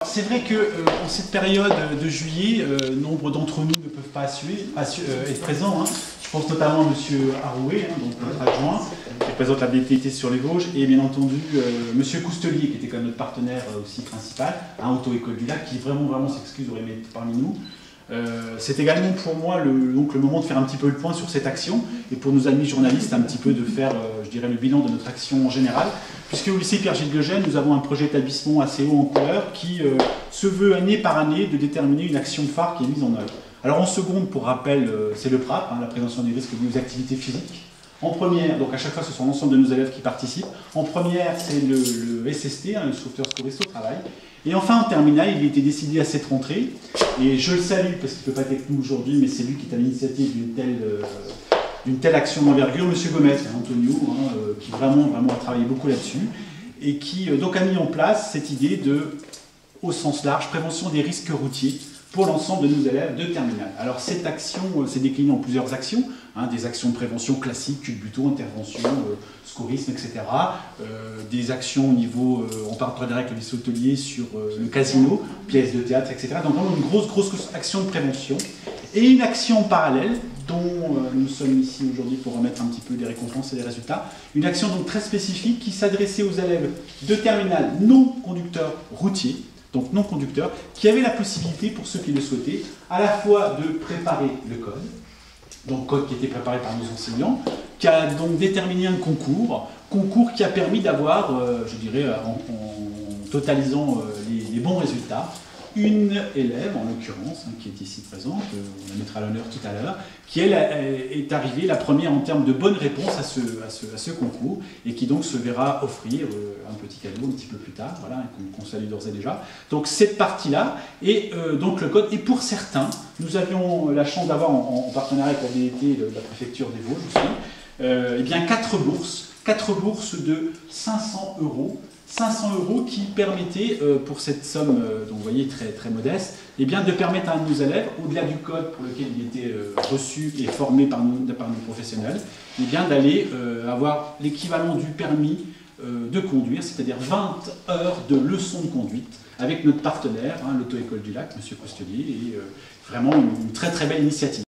C'est vrai qu'en cette période de juillet, nombre d'entre nous ne peuvent pas être présents. Hein. Je pense notamment à M. Arouet, donc notre adjoint, qui représente la BTT sur les Vosges, et bien entendu M. Coustelier, qui était quand même notre partenaire aussi principal, à Auto-École du Lac, qui vraiment s'excuse aurait aimé être parmi nous. C'est également pour moi le moment de faire un petit peu le point sur cette action, et pour nos amis journalistes, un petit peu de faire, je dirais, le bilan de notre action en général. Puisque au lycée Pierre-Gilles de Gênes, nous avons un projet d'établissement assez haut en couleur qui se veut année par année de déterminer une action phare qui est mise en œuvre. Alors en seconde, pour rappel, c'est le PRAP, la prévention des risques liés aux activités physiques. En première, donc à chaque fois ce sont l'ensemble de nos élèves qui participent. En première, c'est le SST, le sauveteur scoriste au travail. Et enfin en terminale, il a été décidé à cette rentrée, et je le salue parce qu'il ne peut pas être avec nous aujourd'hui, mais c'est lui qui est à l'initiative d'une telle action d'envergure, M. Gomez, Antonio, qui vraiment a travaillé beaucoup là-dessus, et qui donc a mis en place cette idée de, au sens large, prévention des risques routiers pour l'ensemble de nos élèves de terminale. Alors cette action s'est déclinée en plusieurs actions, des actions de prévention classiques, culbuto, intervention, scourisme, etc. Des actions au niveau, en partenariat avec le lycée hôtelier sur le casino, pièces de théâtre, etc. Donc vraiment une grosse action de prévention. Et une action parallèle, dont nous sommes ici aujourd'hui pour remettre un petit peu des récompenses et des résultats. Une action donc très spécifique qui s'adressait aux élèves de terminale non conducteurs routiers, donc non conducteurs, qui avaient la possibilité, pour ceux qui le souhaitaient, à la fois de préparer le code, donc code qui était préparé par nos enseignants, qui a donc déterminé un concours qui a permis d'avoir, je dirais, en totalisant les bons résultats, une élève, en l'occurrence, qui est ici présente, on la mettra à l'honneur tout à l'heure, qui elle est arrivée la première en termes de bonnes réponses à ce concours, et qui donc se verra offrir un petit cadeau un petit peu plus tard, voilà, qu'on salue d'ores et déjà. Donc cette partie-là, et donc le code, et pour certains, nous avions la chance d'avoir en partenariat avec la DDT de la préfecture des Vosges aussi, eh bien 4 bourses de 500 €. 500 € qui permettaient, pour cette somme, donc vous voyez, très modeste, eh bien, de permettre à nos élèves, au-delà du code pour lequel il était reçu et formé par nos professionnels, eh bien, d'aller avoir l'équivalent du permis de conduire, c'est-à-dire 20 heures de leçons de conduite avec notre partenaire, l'Auto-École du Lac, M. Coustelier, et vraiment une très belle initiative.